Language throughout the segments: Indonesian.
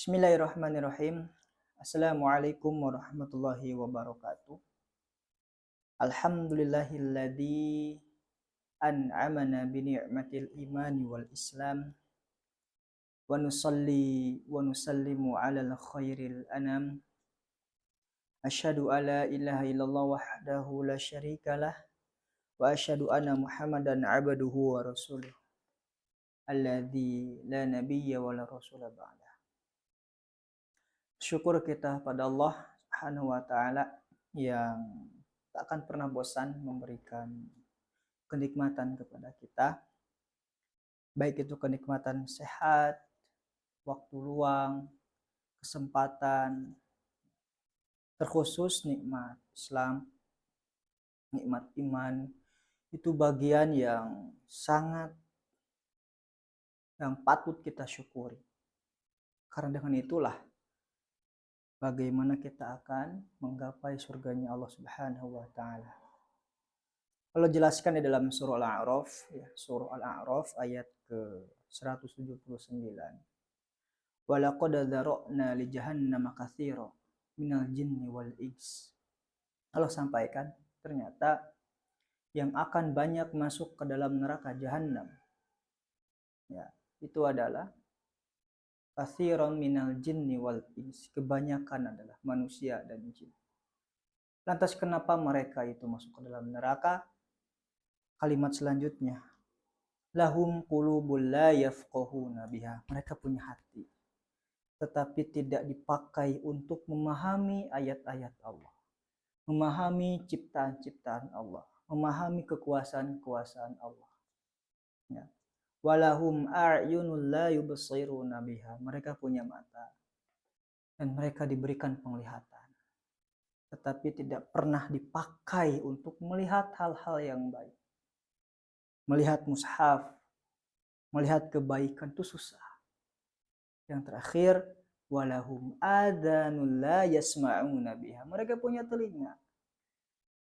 Bismillahirrahmanirrahim. Assalamualaikum warahmatullahi wabarakatuh. Alhamdulillahilladzi an'amana bi ni'matil imani wal islam wa nusalli wa nusallimu alal khairil anam. Asyhadu alla ilaha illallah wahdahu la syarikalah wa asyhadu anna Muhammadan abduhu wa rasuluh alladzi la nabiyya wa la rasula ba'da. Syukur kita pada Allah Subhanahu wa taala yang tak akan pernah bosan memberikan kenikmatan kepada kita, baik itu kenikmatan sehat, waktu luang, kesempatan, terkhusus nikmat Islam, nikmat iman, itu bagian yang sangat yang patut kita syukuri. Karena dengan itulah bagaimana kita akan menggapai surganya Allah Subhanahu wa taala. Allah jelaskan di dalam surah Al-A'raf, surah Al-A'raf ayat ke-179. Wa laqad dzara'na li jahannama katsiran minal jinni wal ins. Allah sampaikan ternyata yang akan banyak masuk ke dalam neraka jahanam, ya, itu adalah katsiran minal jinni wal ins, kebanyakan adalah manusia dan jin. Lantas kenapa mereka itu masuk ke dalam neraka? Kalimat selanjutnya, lahum qulubul la yafqahuna biha, mereka punya hati tetapi tidak dipakai untuk memahami ayat-ayat Allah, memahami ciptaan-ciptaan Allah, memahami kekuasaan-kekuasaan Allah, ya. Walahum a'yunul la yubsiruna biha, mereka punya mata dan mereka diberikan penglihatan tetapi tidak pernah dipakai untuk melihat hal-hal yang baik. Melihat mushaf, melihat kebaikan itu susah. Yang terakhir, walahum adanul la yasma'una biha, mereka punya telinga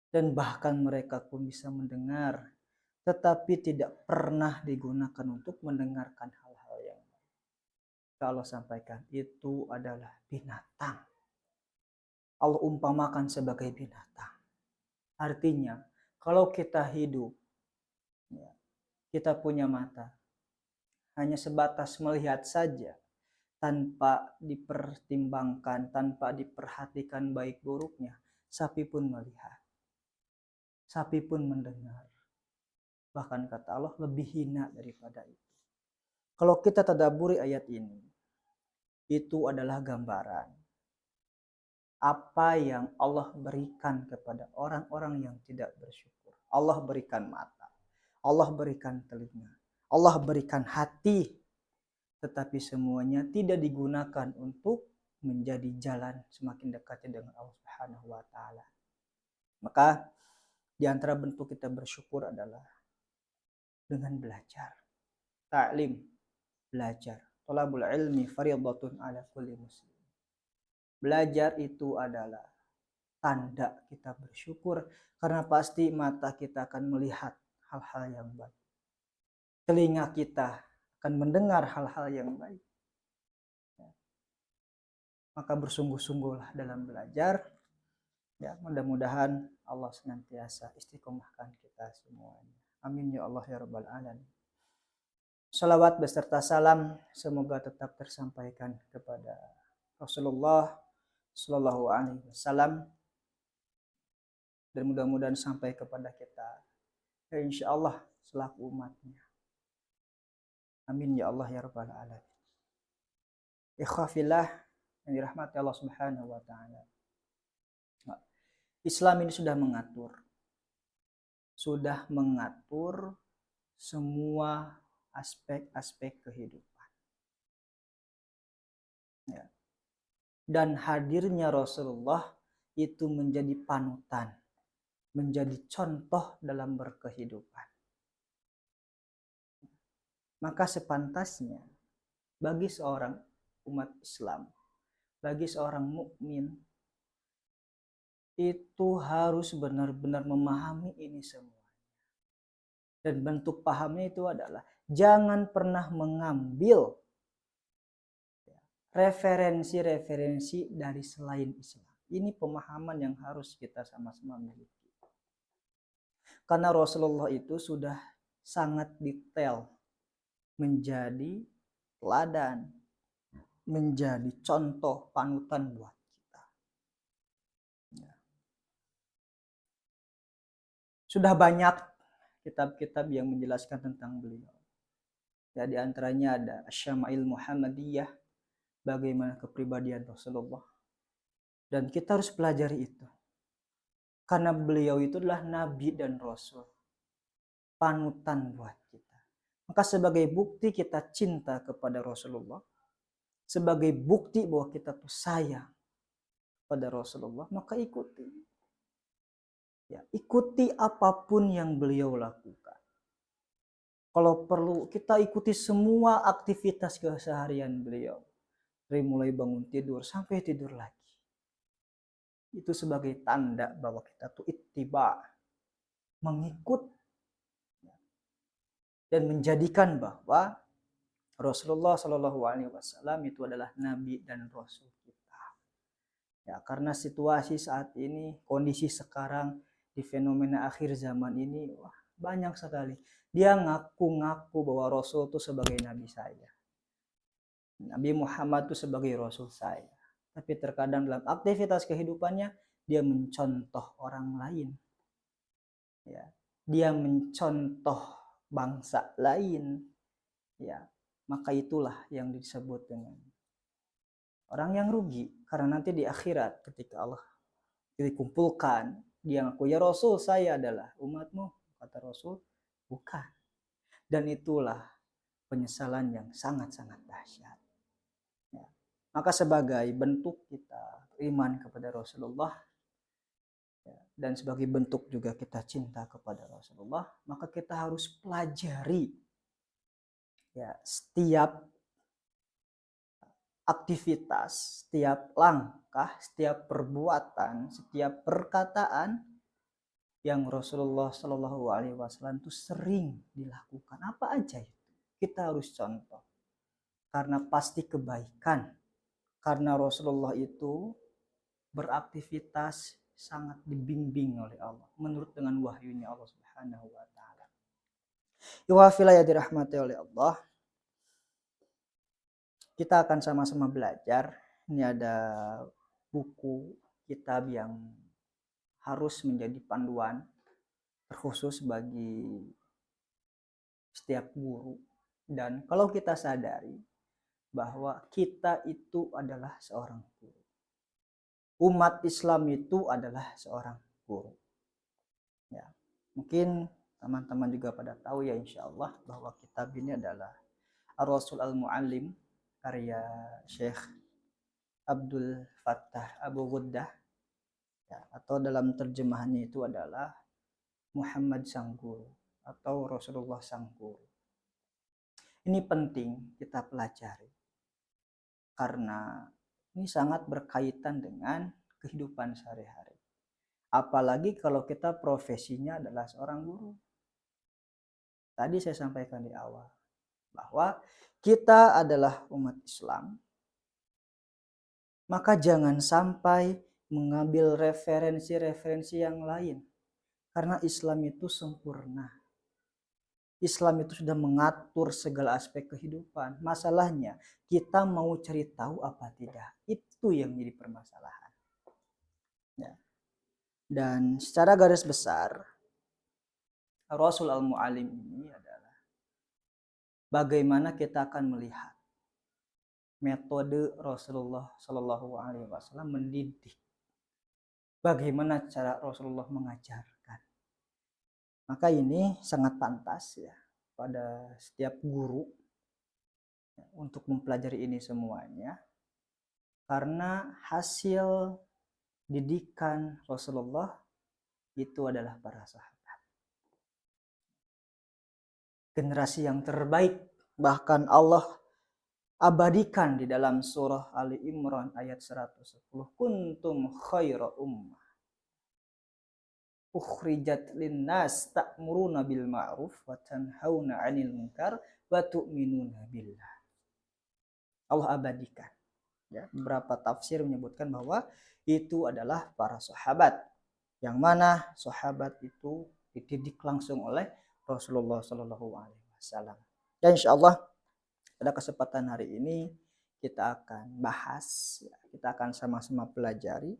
dan bahkan mereka pun bisa mendengar tetapi tidak pernah digunakan untuk mendengarkan hal-hal yang baik. Kalau sampaikan itu adalah binatang. Allah umpamakan sebagai binatang. Artinya, kalau kita hidup, ya, kita punya mata, hanya sebatas melihat saja, tanpa dipertimbangkan, tanpa diperhatikan baik buruknya, sapi pun melihat, sapi pun mendengar. Bahkan kata Allah lebih hina daripada itu. Kalau kita tadabburi ayat ini, itu adalah gambaran apa yang Allah berikan kepada orang-orang yang tidak bersyukur. Allah berikan mata, Allah berikan telinga, Allah berikan hati, tetapi semuanya tidak digunakan untuk menjadi jalan semakin dekat dengan Allah Subhanahu wa taala. Maka di antara bentuk kita bersyukur adalah dengan belajar. Ta'lim, belajar. Thalabul ilmi fardhatun ala kulli muslim. Belajar itu adalah tanda kita bersyukur karena pasti mata kita akan melihat hal-hal yang baik. Telinga kita akan mendengar hal-hal yang baik. Maka bersungguh-sungguhlah dalam belajar. Ya, mudah-mudahan Allah senantiasa istiqomahkan kita semuanya. Amin ya Allah ya rabbal alamin. Salawat beserta salam semoga tetap tersampaikan kepada Rasulullah Shallallahu Alaihi Wasallam dan mudah-mudahan sampai kepada kita, ya insya Allah selaku umatnya. Amin ya Allah ya rabbal alamin. Ikhwafillah yang dirahmati Allah Subhanahu wa taala. Islam ini sudah mengatur semua aspek-aspek kehidupan. Ya. Dan hadirnya Rasulullah itu menjadi panutan, menjadi contoh dalam berkehidupan. Maka sepantasnya bagi seorang umat Islam, bagi seorang mukmin, itu harus benar-benar memahami ini semua. Dan bentuk pahamnya itu adalah jangan pernah mengambil referensi-referensi dari selain Islam. Ini pemahaman yang harus kita sama-sama miliki. Karena Rasulullah itu sudah sangat detail menjadi teladan, menjadi contoh panutan buat kita. Ya. Sudah banyak kitab-kitab yang menjelaskan tentang beliau. Ya, di antaranya ada Asy-Syama'il Muhammadiyah, bagaimana kepribadian Rasulullah. Dan kita harus pelajari itu. Karena beliau itu adalah Nabi dan Rasul. Panutan buat kita. Maka sebagai bukti kita cinta kepada Rasulullah, sebagai bukti bahwa kita tuh sayang pada Rasulullah, maka ikuti. Ya, ikuti apapun yang beliau lakukan. Kalau perlu kita ikuti semua aktivitas keseharian beliau. Dari mulai bangun tidur sampai tidur lagi. Itu sebagai tanda bahwa kita tuh ittiba, mengikut dan menjadikan bahwa Rasulullah Shallallahu Alaihi Wasallam itu adalah Nabi dan Rasul kita. Ya, karena situasi saat ini, kondisi sekarang di fenomena akhir zaman ini, wah, banyak sekali. Dia ngaku-ngaku bahwa Rasul itu sebagai Nabi saya. Nabi Muhammad itu sebagai Rasul saya. Tapi terkadang dalam aktivitas kehidupannya, dia mencontoh orang lain. Ya, dia mencontoh bangsa lain. Ya, maka itulah yang disebut dengan orang yang rugi. Karena nanti di akhirat ketika Allah dikumpulkan, dia ngaku, ya Rasul saya adalah umatmu. Kata Rasul, bukan. Dan itulah penyesalan yang sangat-sangat dahsyat. Ya. Maka sebagai bentuk kita iman kepada Rasulullah, ya, dan sebagai bentuk juga kita cinta kepada Rasulullah, maka kita harus pelajari ya setiap aktivitas, setiap langkah, setiap perbuatan, setiap perkataan yang Rasulullah Shallallahu Alaihi Wasallam itu sering dilakukan. Apa aja itu? Kita harus contoh. Karena pasti kebaikan. Karena Rasulullah itu beraktivitas sangat dibimbing oleh Allah. Menurut dengan wahyunya Allah Subhanahu Wa Taala. Iwafila ya dirahmati oleh Allah. Kita akan sama-sama belajar. Ini ada buku, kitab yang harus menjadi panduan terkhusus bagi setiap guru. Dan kalau kita sadari bahwa kita itu adalah seorang guru. Umat Islam itu adalah seorang guru. Ya, mungkin teman-teman juga pada tahu ya insya Allah bahwa kitab ini adalah Ar-Rasul Al-Mu'allim karya Syekh Abdul Fattah Abu Ghuddah, ya, atau dalam terjemahannya itu adalah Muhammad Sang Guru atau Rasulullah Sang Guru. Ini penting kita pelajari karena ini sangat berkaitan dengan kehidupan sehari-hari. Apalagi kalau kita profesinya adalah seorang guru. Tadi saya sampaikan di awal bahwa kita adalah umat Islam, maka jangan sampai mengambil referensi-referensi yang lain. Karena Islam itu sempurna. Islam itu sudah mengatur segala aspek kehidupan. Masalahnya, kita mau cari tahu apa tidak. Itu yang jadi permasalahan. Ya. Dan secara garis besar, Rasul Al-Mu'allim ini adalah bagaimana kita akan melihat metode Rasulullah Shallallahu Alaihi Wasallam mendidik. Bagaimana cara Rasulullah mengajarkan. Maka ini sangat pantas ya pada setiap guru ya, untuk mempelajari ini semuanya. Karena hasil didikan Rasulullah itu adalah para sahabat. Generasi yang terbaik, bahkan Allah abadikan di dalam surah Ali Imran ayat 110. Kuntum khaira ummah ukhrijat linnas ta'muruna bil ma'ruf wa tanhauna 'anil munkar wa tu'minuna billah. Allah abadikan. Ya, beberapa tafsir menyebutkan bahwa itu adalah para sahabat. Yang mana sahabat itu dididik langsung oleh Rasulullah Shallallahu Alaihi Wasallam. Dan insya Allah pada kesempatan hari ini kita akan bahas, ya, kita akan sama-sama pelajari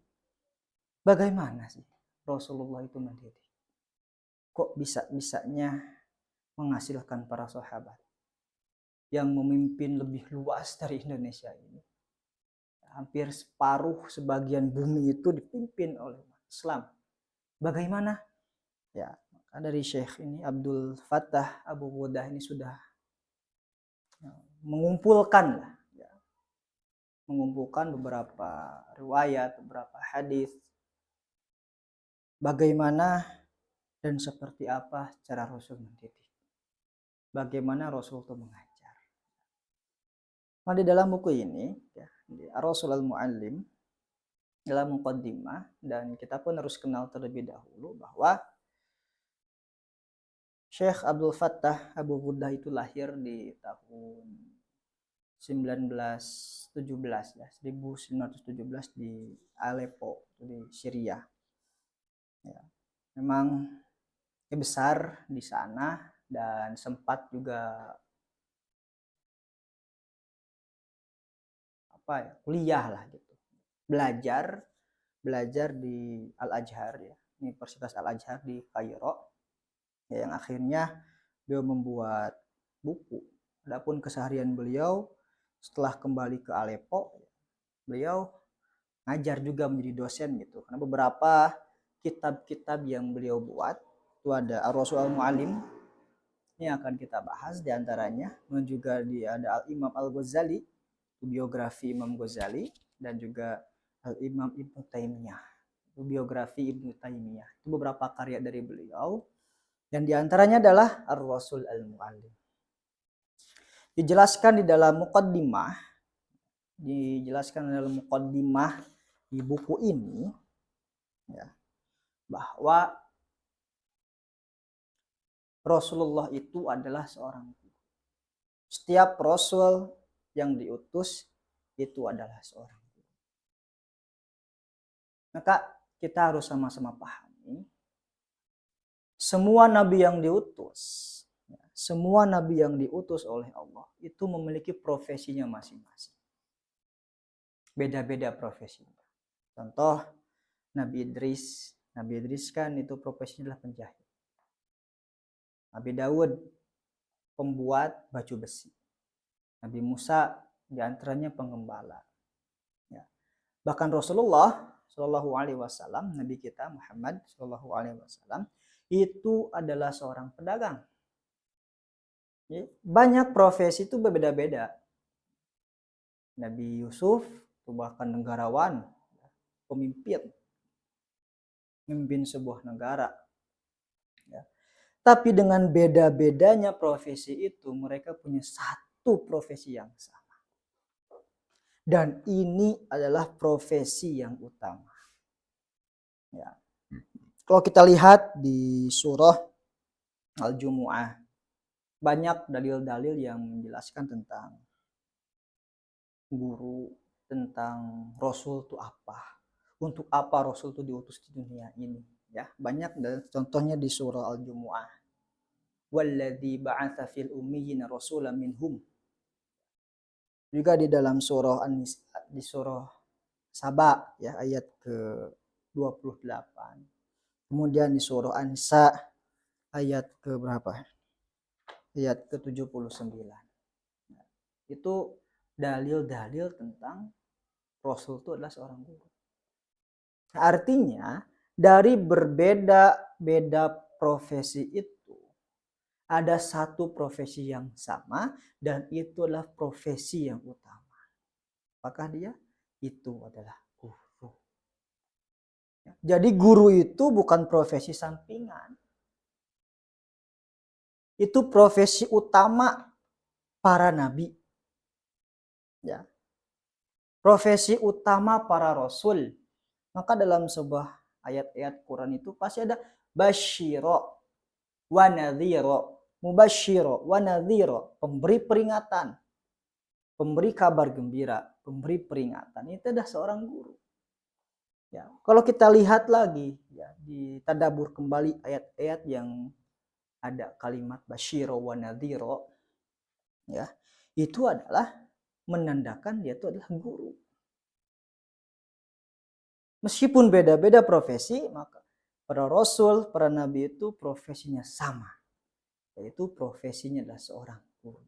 bagaimana sih Rasulullah itu mendidik. Kok bisa-bisanya menghasilkan para sahabat yang memimpin lebih luas dari Indonesia ini. Hampir separuh sebagian bumi itu dipimpin oleh Islam. Bagaimana? Ya, dari Syekh ini Abdul Fattah Abu Ghudah ini sudah mengumpulkan beberapa riwayat, beberapa hadis bagaimana dan seperti apa cara Rasul mendidik. Bagaimana Rasul itu mengajar. Nah, di dalam buku ini, ya, di Ar-Rasul Al-Muallim, dalam muqaddimah, dan kita pun harus kenal terlebih dahulu bahwa Syekh Abdul Fattah Abu Ghudah itu lahir di tahun 1917 ya, 1917 di Aleppo, di Syria. Ya, memang besar di sana dan sempat juga kuliah lah gitu. Belajar di Al-Azhar ya, Universitas Al-Azhar di Kairo. Ya, yang akhirnya beliau membuat buku. Adapun keseharian beliau setelah kembali ke Aleppo, beliau ngajar juga menjadi dosen gitu. Karena beberapa kitab-kitab yang beliau buat itu ada Ar-Rasul Al-Muallim, ini akan kita bahas diantaranya, dan juga ada Al-Imam Al-Ghazali, biografi Imam Ghazali, dan juga Al-Imam Ibnu Taimiyah, biografi Ibnu Taimiyah. Itu beberapa karya dari beliau, dan diantaranya adalah Ar-Rasul Al-Muallim. Dijelaskan di dalam muqaddimah di buku ini, ya, bahwa Rasulullah itu adalah seorang guru. Setiap Rasul yang diutus itu adalah seorang guru. Maka kita harus sama-sama pahami, semua nabi yang diutus oleh Allah itu memiliki profesinya masing-masing. Beda-beda profesinya. Contoh Nabi Idris kan itu profesinya adalah penjahit. Nabi Daud pembuat baju besi. Nabi Musa diantaranya penggembala. Ya. Bahkan Rasulullah Shallallahu Alaihi Wasallam, Nabi kita Muhammad Shallallahu Alaihi Wasallam itu adalah seorang pedagang. Ya. Banyak profesi itu berbeda-beda. Nabi Yusuf itu bahkan negarawan, pemimpin sebuah negara. Ya. Tapi dengan beda-bedanya profesi itu, mereka punya satu profesi yang sama. Dan ini adalah profesi yang utama. Ya. Kalau kita lihat di surah Al-Jumu'ah, banyak dalil-dalil yang menjelaskan tentang guru, tentang Rasul itu apa. Untuk apa Rasul itu diutus di dunia ini. Ya, banyak, contohnya di surah Al-Jumu'ah. Walladzi ba'atsa fil ummiyina rasulan minhum. Juga di dalam surah di surah Saba ya, ayat ke-28. Kemudian di surah An-Nisa ayat ke berapa? Ayat ke-79. Nah, itu dalil-dalil tentang Rasul itu adalah seorang guru. Artinya dari berbeda-beda profesi itu ada satu profesi yang sama, dan itu adalah profesi yang utama. Apakah dia? Itu adalah guru. Jadi guru itu bukan profesi sampingan. Itu profesi utama para nabi. Ya. Profesi utama para rasul. Maka dalam sebuah ayat-ayat Quran itu pasti ada basyiro wa nadhiro, mubasyiro wa nadhiro, pemberi peringatan, pemberi kabar gembira, pemberi peringatan, itu adalah seorang guru. Ya, kalau kita lihat lagi ya di tadabbur kembali ayat-ayat yang ada kalimat basyiro wa nadhiro, ya, itu adalah menandakan dia itu adalah guru. Meskipun beda-beda profesi, maka para rasul, para nabi itu profesinya sama, yaitu profesinya adalah seorang guru.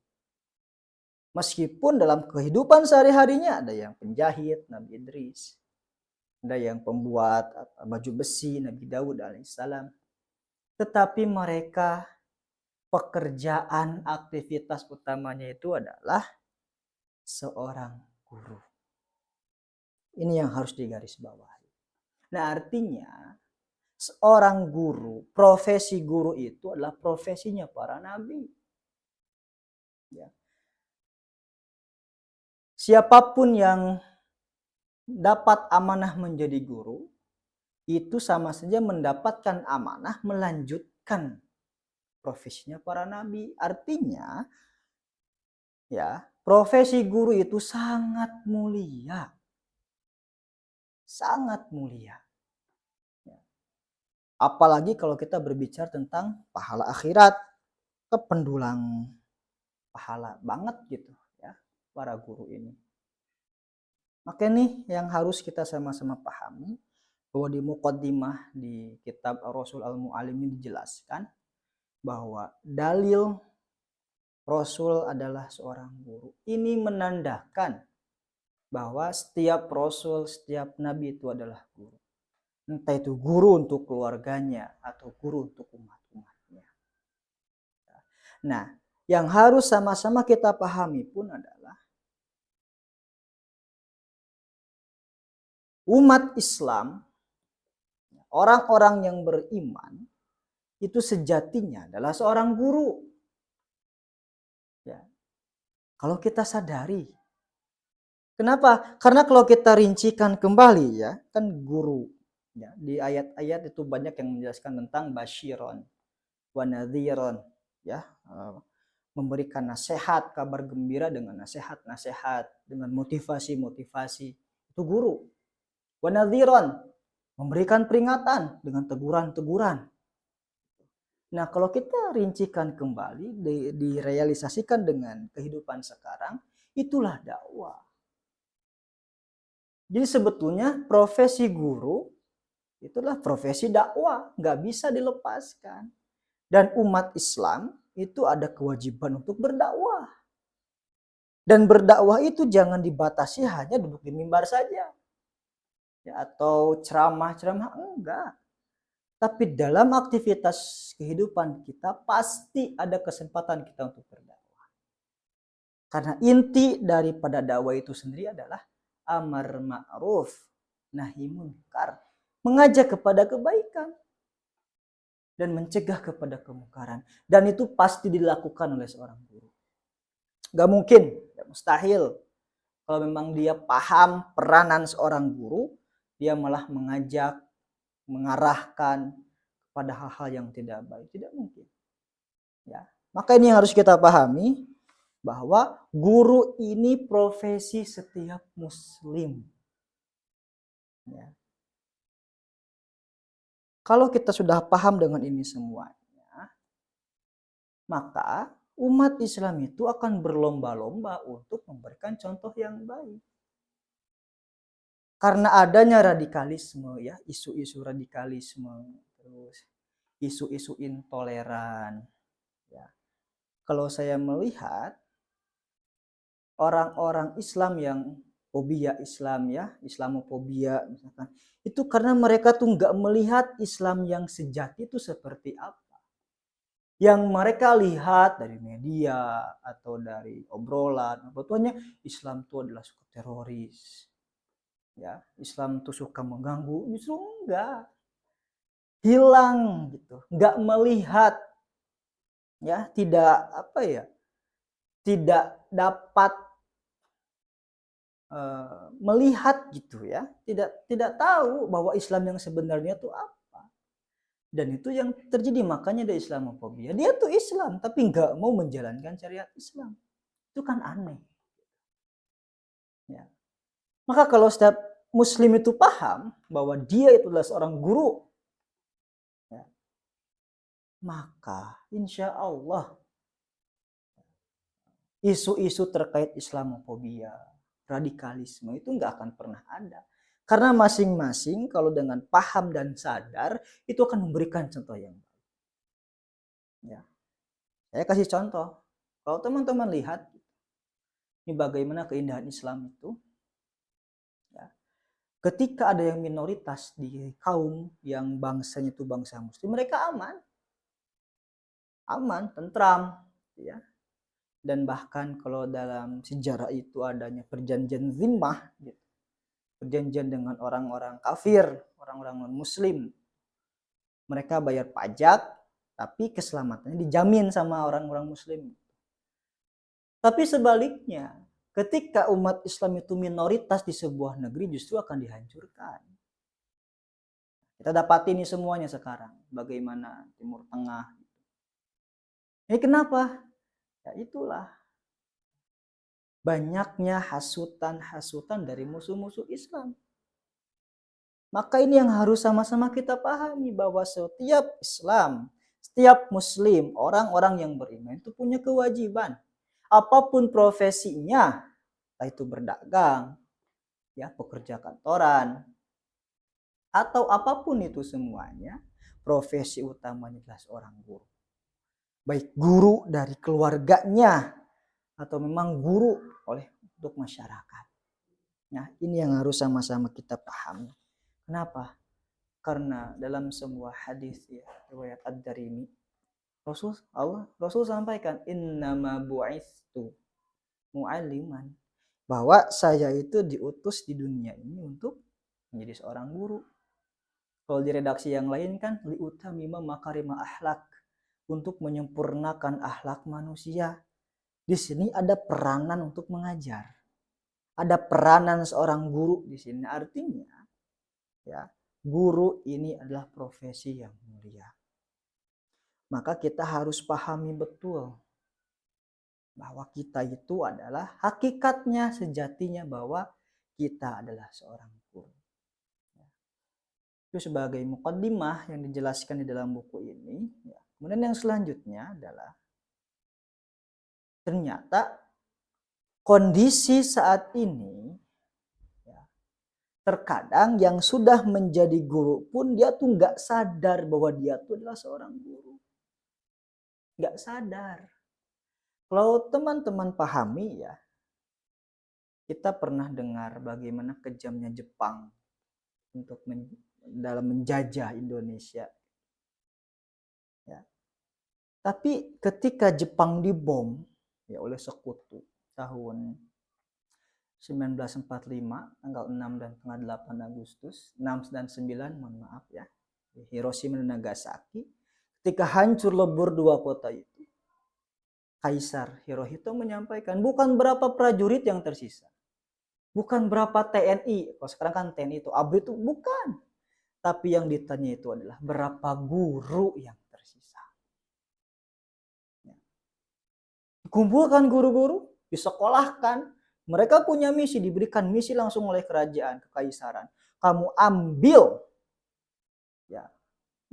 Meskipun dalam kehidupan sehari-harinya ada yang penjahit, Nabi Idris, ada yang pembuat baju besi, Nabi Daud alaihissalam, tetapi mereka pekerjaan aktivitas utamanya itu adalah seorang guru. Ini yang harus digarisbawahi. Nah, artinya seorang guru, profesi guru itu adalah profesinya para nabi. Ya. Siapapun yang dapat amanah menjadi guru, itu sama saja mendapatkan amanah melanjutkan profesinya para nabi. Artinya, ya, profesi guru itu sangat mulia. Sangat mulia. Apalagi kalau kita berbicara tentang pahala akhirat, kependulang pahala banget gitu ya para guru ini. Maka nih yang harus kita sama-sama pahami, bahwa di muqaddimah di kitab Rasul Al-Mu'allim ini dijelaskan bahwa dalil Rasul adalah seorang guru. Ini menandakan bahwa setiap Rasul, setiap Nabi itu adalah guru. Entah itu guru untuk keluarganya atau guru untuk umat-umatnya. Nah, yang harus sama-sama kita pahami pun adalah umat Islam, orang-orang yang beriman, itu sejatinya adalah seorang guru. Ya. Kalau kita sadari, kenapa? Karena kalau kita rincikan kembali ya, kan guru. Ya, di ayat-ayat itu banyak yang menjelaskan tentang basyiron wa nadhiron, ya, memberikan nasihat, kabar gembira dengan nasihat-nasihat, dengan motivasi-motivasi. Itu guru. Wa nadhiron, memberikan peringatan dengan teguran-teguran. Nah, kalau kita rincikan kembali, direalisasikan dengan kehidupan sekarang, itulah dakwah. Jadi sebetulnya profesi guru itulah profesi dakwah, nggak bisa dilepaskan. Dan umat Islam itu ada kewajiban untuk berdakwah. Dan berdakwah itu jangan dibatasi hanya duduk di mimbar saja. Ya, atau ceramah-ceramah, enggak. Tapi dalam aktivitas kehidupan kita pasti ada kesempatan kita untuk berdakwah. Karena inti daripada dakwah itu sendiri adalah amar ma'ruf nahi munkar, mengajak kepada kebaikan dan mencegah kepada kemungkaran. Dan itu pasti dilakukan oleh seorang guru. Gak mungkin, mustahil. Kalau memang dia paham peranan seorang guru, dia malah mengajak, mengarahkan pada hal-hal yang tidak baik. Tidak mungkin. Ya. Maka ini yang harus kita pahami, bahwa guru ini profesi setiap muslim. Ya. Kalau kita sudah paham dengan ini semuanya, maka umat Islam itu akan berlomba-lomba untuk memberikan contoh yang baik. Karena adanya radikalisme, ya, isu-isu radikalisme, terus isu-isu intoleran. Ya. Kalau saya melihat orang-orang Islam yang fobia Islam, ya, Islamofobia misalkan, itu karena mereka tuh nggak melihat Islam yang sejati itu seperti apa. Yang mereka lihat dari media atau dari obrolan, betulnya Islam itu adalah suku teroris. Ya, Islam itu suka mengganggu, justru enggak. Hilang gitu, enggak melihat, ya, tidak apa ya, tidak dapat melihat gitu ya, tidak tahu bahwa Islam yang sebenarnya itu apa. Dan itu yang terjadi, makanya ada Islamofobia. Dia tuh Islam tapi enggak mau menjalankan syariat Islam. Itu kan aneh. Ya. Maka kalau setiap muslim itu paham bahwa dia itu adalah seorang guru, ya, maka insya Allah isu-isu terkait Islamofobia, radikalisme itu nggak akan pernah ada. Karena masing-masing kalau dengan paham dan sadar itu akan memberikan contoh yang baik. Ya. Saya kasih contoh. Kalau teman-teman lihat ini bagaimana keindahan Islam itu, ya, ketika ada yang minoritas di kaum yang bangsanya itu bangsa Muslim, mereka aman, tentram, ya. Dan bahkan kalau dalam sejarah itu adanya perjanjian zimmah, gitu. Perjanjian dengan orang-orang kafir, orang-orang non-Muslim, mereka bayar pajak, tapi keselamatannya dijamin sama orang-orang Muslim. Tapi sebaliknya, ketika umat Islam itu minoritas di sebuah negeri justru akan dihancurkan. Kita dapati ini semuanya sekarang, bagaimana Timur Tengah. Ini kenapa? Ya itulah banyaknya hasutan-hasutan dari musuh-musuh Islam. Maka ini yang harus sama-sama kita pahami bahwa setiap Islam, setiap Muslim, orang-orang yang beriman itu punya kewajiban. Apapun profesinya, entah itu berdagang, ya pekerja kantoran, atau apapun itu semuanya, profesi utamanya adalah seorang guru. Baik guru dari keluarganya atau memang guru untuk masyarakat. Nah, ini yang harus sama-sama kita pahami. Kenapa? Karena dalam sebuah hadis ya, riwayat Ad-Darimi, Rasul sampaikan innama bu'istu mu'alliman, bahwa saya itu diutus di dunia ini untuk menjadi seorang guru. Kalau di redaksi yang lain kan liutamima makarima akhlak, untuk menyempurnakan akhlak manusia. Di sini ada peranan untuk mengajar. Ada peranan seorang guru di sini, artinya ya, guru ini adalah profesi yang mulia. Maka kita harus pahami betul bahwa kita itu adalah hakikatnya, sejatinya bahwa kita adalah seorang guru. Itu sebagai muqaddimah yang dijelaskan di dalam buku ini. Kemudian yang selanjutnya adalah ternyata kondisi saat ini, terkadang yang sudah menjadi guru pun dia tuh nggak sadar bahwa dia tuh adalah seorang guru. Nggak sadar. Kalau teman-teman pahami ya, kita pernah dengar bagaimana kejamnya Jepang untuk dalam menjajah Indonesia. Ya. Tapi ketika Jepang dibom ya oleh sekutu tahun 1945 tanggal 6 dan tanggal 8 Agustus 6 dan 9, mohon maaf ya, Hiroshima dan Nagasaki, ketika hancur lebur dua kota itu, Kaisar Hirohito menyampaikan bukan berapa prajurit yang tersisa, bukan berapa TNI, kalau sekarang kan TNI itu ABRI itu, bukan, tapi yang ditanya itu adalah berapa guru yang tersisa. Kumpulkan guru-guru, disekolahkan. Mereka punya misi, diberikan misi langsung oleh kerajaan, kekaisaran. Kamu ambil ya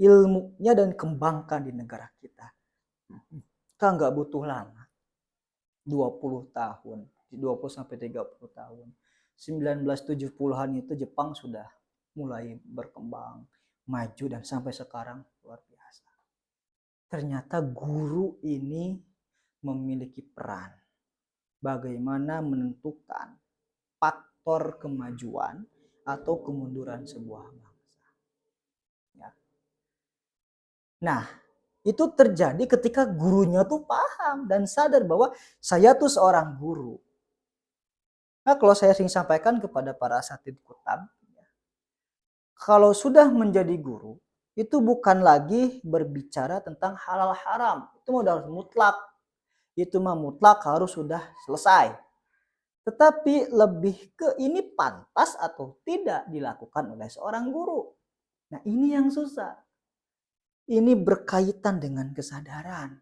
ilmunya dan kembangkan di negara kita. Kan nggak butuh lama. 20 tahun, 20 sampai 30 tahun. 1970-an itu Jepang sudah mulai berkembang, maju, dan sampai sekarang luar biasa. Ternyata guru ini memiliki peran bagaimana menentukan faktor kemajuan atau kemunduran sebuah bangsa. Ya. Nah, itu terjadi ketika gurunya tuh paham dan sadar bahwa saya tuh seorang guru. Nah, kalau saya sering sampaikan kepada para asatidz kutab, ya, kalau sudah menjadi guru, itu bukan lagi berbicara tentang halal haram. Itu modal mutlak. Itu mah mutlak harus sudah selesai. Tetapi lebih ke ini pantas atau tidak dilakukan oleh seorang guru. Nah, ini yang susah. Ini berkaitan dengan kesadaran.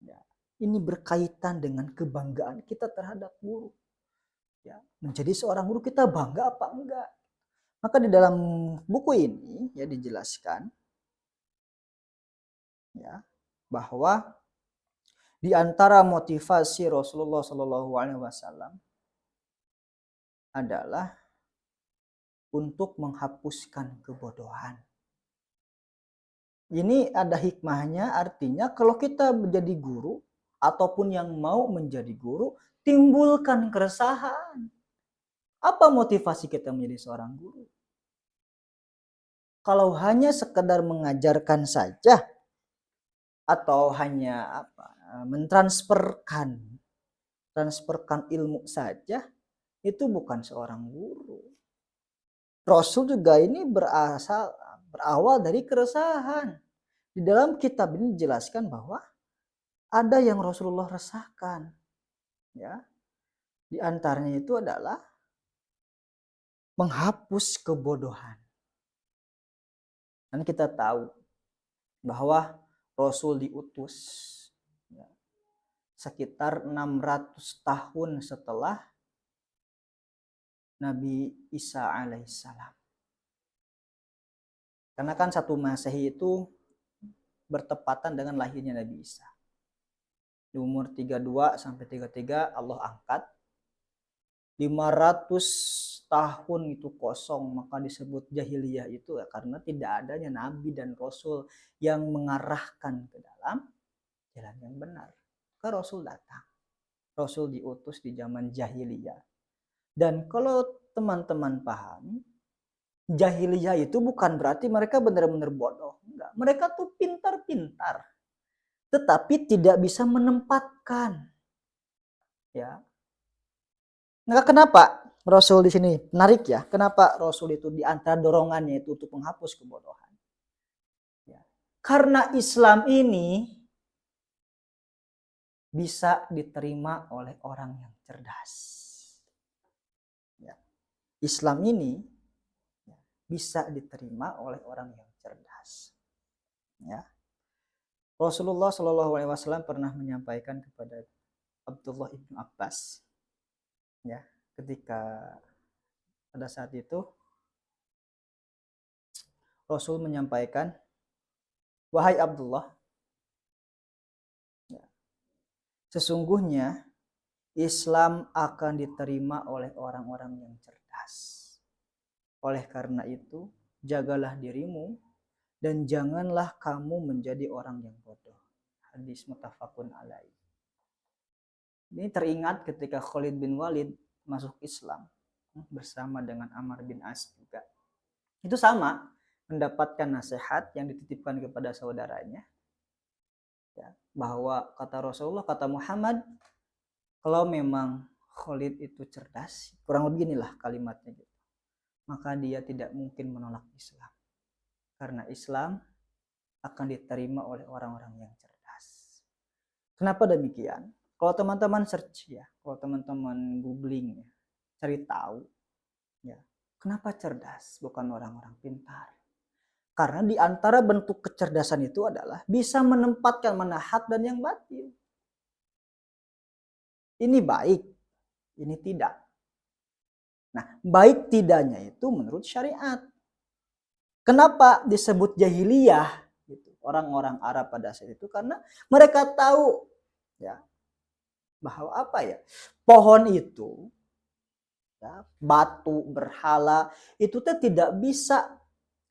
Ya, ini berkaitan dengan kebanggaan kita terhadap guru. Ya, menjadi seorang guru kita bangga apa enggak? Maka di dalam buku ini ya dijelaskan ya bahwa di antara motivasi Rasulullah Shallallahu Alaihi Wasallam adalah untuk menghapuskan kebodohan. Ini ada hikmahnya, artinya kalau kita menjadi guru ataupun yang mau menjadi guru, timbulkan keresahan. Apa motivasi kita menjadi seorang guru? Kalau hanya sekedar mengajarkan saja atau hanya mentransferkan ilmu saja, itu bukan seorang guru. Rasul juga ini berawal dari keresahan. Di dalam kitab ini dijelaskan bahwa ada yang Rasulullah resahkan. Ya. Di antaranya itu adalah menghapus kebodohan. Dan kita tahu bahwa Rasul diutus ya, sekitar 600 tahun setelah Nabi Isa alaihissalam. Karena kan 1 Masehi itu bertepatan dengan lahirnya Nabi Isa. Di umur 32 sampai 33 Allah angkat. 500 tahun itu kosong, maka disebut jahiliyah itu ya, karena tidak adanya nabi dan rasul yang mengarahkan ke dalam jalan yang benar. Maka Rasul datang. Rasul diutus di zaman jahiliyah. Dan kalau teman-teman pahami, jahiliyah itu bukan berarti mereka benar-benar bodoh. Enggak. Mereka tuh pintar-pintar. Tetapi tidak bisa menempatkan. Ya. Enggak, kenapa Rasul di sini menarik ya? Kenapa Rasul itu di antara dorongannya itu untuk menghapus kebodohan? Ya. Karena Islam ini bisa diterima oleh orang yang cerdas. Ya. Islam ini bisa diterima oleh orang yang cerdas. Ya. Rasulullah Shallallahu Alaihi Wasallam pernah menyampaikan kepada Abdullah ibnu Abbas, ya, ketika pada saat itu Rasul menyampaikan, wahai Abdullah, ya, sesungguhnya Islam akan diterima oleh orang-orang yang cerdas. Oleh karena itu, jagalah dirimu dan janganlah kamu menjadi orang yang bodoh. Hadis muttafaqun alaih. Ini teringat ketika Khalid bin Walid masuk Islam bersama dengan Ammar bin As juga. Itu sama, mendapatkan nasihat yang dititipkan kepada saudaranya. Ya, bahwa kata Rasulullah, kata Muhammad, kalau memang Khalid itu cerdas, kurang lebih inilah kalimatnya gitu, maka dia tidak mungkin menolak Islam. Karena Islam akan diterima oleh orang-orang yang cerdas. Kenapa demikian? Kalau teman-teman search ya, kalau teman-teman googling ya, cari tahu ya, kenapa cerdas bukan orang-orang pintar? Karena di antara bentuk kecerdasan itu adalah bisa menempatkan mana hak dan yang batil. Ini baik, ini tidak. Nah, baik tidaknya itu menurut syariat. Kenapa disebut jahiliyah? Gitu. Orang-orang Arab pada saat itu karena mereka tahu ya bahwa apa ya, pohon itu, ya, batu, berhala itu tidak bisa,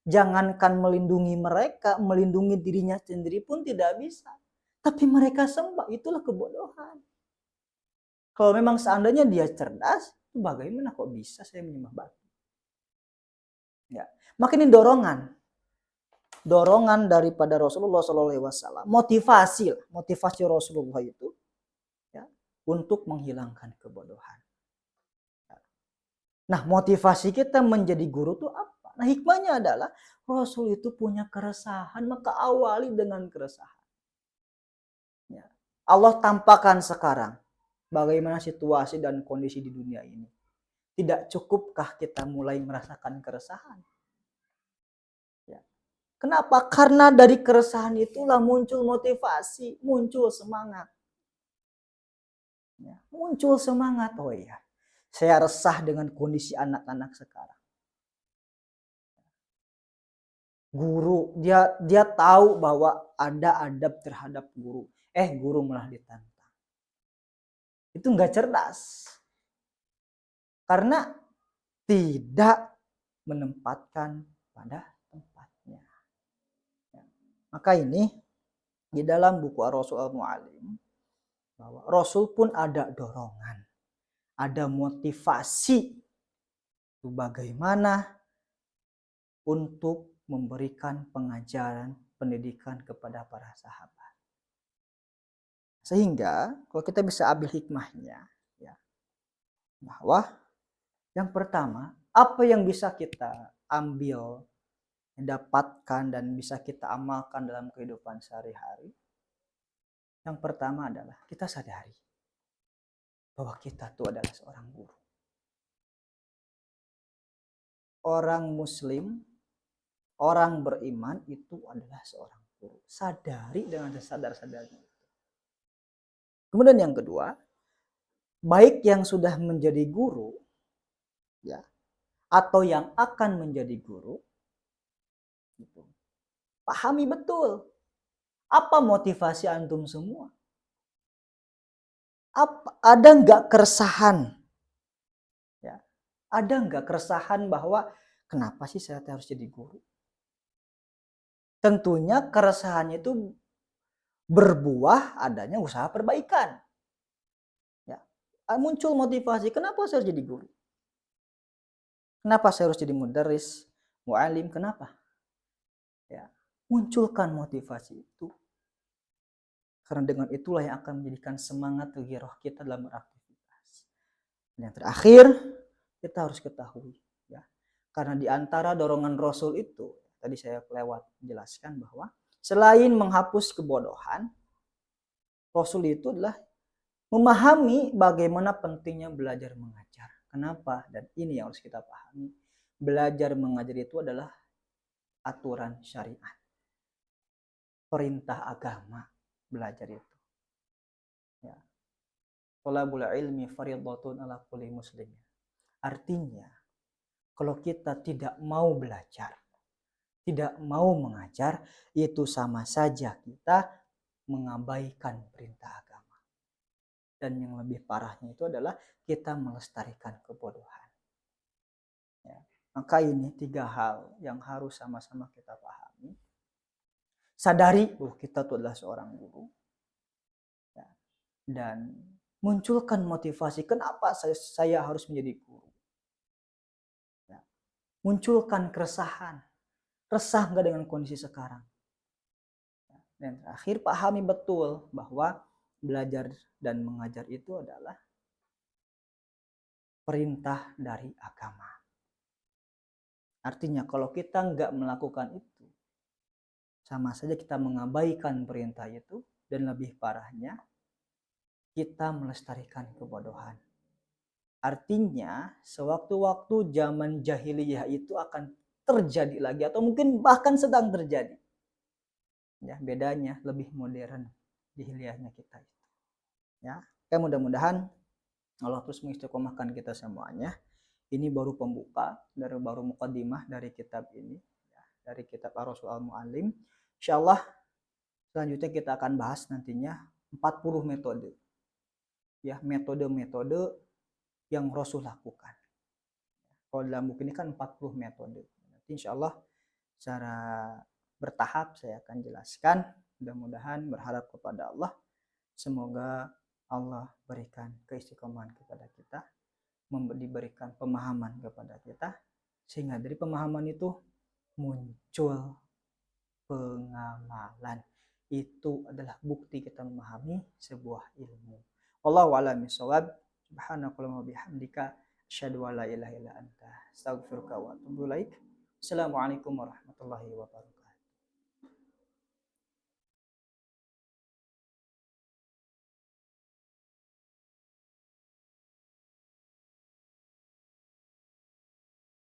jangankan melindungi mereka, melindungi dirinya sendiri pun tidak bisa. Tapi mereka sembah, itulah kebodohan. Kalau memang seandainya dia cerdas, bagaimana kok bisa saya menyembah batu? Ya, makin dorongan daripada Rasulullah SAW, motivasi Rasulullah itu ya, untuk menghilangkan kebodohan. Nah, motivasi kita menjadi guru itu apa? Nah, hikmahnya adalah Rasul itu punya keresahan, maka awali dengan keresahan. Ya. Allah tampakkan sekarang bagaimana situasi dan kondisi di dunia ini. Tidak cukupkah kita mulai merasakan keresahan? Ya. Kenapa? Karena dari keresahan itulah muncul motivasi, muncul semangat. Ya. Muncul semangat, oh iya. Saya resah dengan kondisi anak-anak sekarang. Guru, dia tahu bahwa ada adab terhadap guru. Guru malah ditantang. Itu nggak cerdas. Karena tidak menempatkan pada tempatnya. Maka ini di dalam buku Ar-Rasul Al-Mu'alim, bahwa Rasul pun ada dorongan, ada motivasi bagaimana untuk memberikan pengajaran, pendidikan kepada para sahabat. Sehingga kalau kita bisa ambil hikmahnya, ya, bahwa yang pertama, apa yang bisa kita ambil, dapatkan dan bisa kita amalkan dalam kehidupan sehari-hari. Yang pertama adalah kita sadari bahwa kita itu adalah seorang guru. Orang muslim, orang beriman itu adalah seorang guru. Sadari dengan sesadar-sadarnya. Kemudian yang kedua, baik yang sudah menjadi guru, ya, atau yang akan menjadi guru, gitu, pahami betul apa motivasi antum semua. Ada nggak keresahan? Ya, ada nggak keresahan bahwa kenapa sih saya harus jadi guru? Tentunya keresahannya itu berbuah adanya usaha perbaikan. Ya, muncul motivasi, kenapa saya harus jadi guru? Kenapa saya harus jadi mudarris, mu'alim? Kenapa? Ya, munculkan motivasi itu. Karena dengan itulah yang akan menjadikan semangat gairah kita dalam beraktivitas. Dan yang terakhir, kita harus ketahui, ya, karena di antara dorongan Rasul itu, tadi saya lewat menjelaskan bahwa selain menghapus kebodohan, Rasul itu adalah memahami bagaimana pentingnya belajar mengajar. Kenapa? Dan ini yang harus kita pahami. Belajar mengajar itu adalah aturan syariat. Perintah agama belajar itu. Ya. Thalabul ilmi fardhatun ala kulli muslim. Artinya, kalau kita tidak mau belajar, tidak mau mengajar, itu sama saja kita mengabaikan perintah agama. Dan yang lebih parahnya itu adalah kita melestarikan kebodohan. Ya. Maka ini 3 hal yang harus sama-sama kita pahami. Sadari bahwa kita itu adalah seorang guru. Ya. Dan munculkan motivasi kenapa saya harus menjadi guru. Ya. Munculkan keresahan. Resah nggak dengan kondisi sekarang. Ya. Dan terakhir pahami betul bahwa belajar dan mengajar itu adalah perintah dari agama. Artinya kalau kita nggak melakukan itu, sama saja kita mengabaikan perintah itu, dan lebih parahnya, kita melestarikan kebodohan. Artinya, sewaktu-waktu zaman jahiliyah itu akan terjadi lagi, atau mungkin bahkan sedang terjadi. Ya, bedanya lebih modern jahiliyahnya kita itu. Ya, mudah-mudahan Allah terus mengistiqomahkan kita semuanya. Ini baru pembuka, baru muqaddimah dari kitab ini, ya, dari kitab Ar-Rasul Al-Mu'alim. Insyaallah selanjutnya kita akan bahas nantinya 40 metode. Ya, metode-metode yang Rasul lakukan. Kalau dalam buku ini kan 40 metode. Nanti insyaallah secara bertahap saya akan jelaskan. Mudah-mudahan berharap kepada Allah. Semoga Allah berikan keistiqomahan kepada kita, diberikan pemahaman kepada kita, sehingga dari pemahaman itu muncul pengamalan. Itu adalah bukti kita memahami sebuah ilmu. Wallahu a'lam bishawab. Subhanakallahumma bihamdika asyhadu an la ilaha illa anta astaghfiruka wa atubu ilaik. Assalamualaikum warahmatullahi wabarakatuh.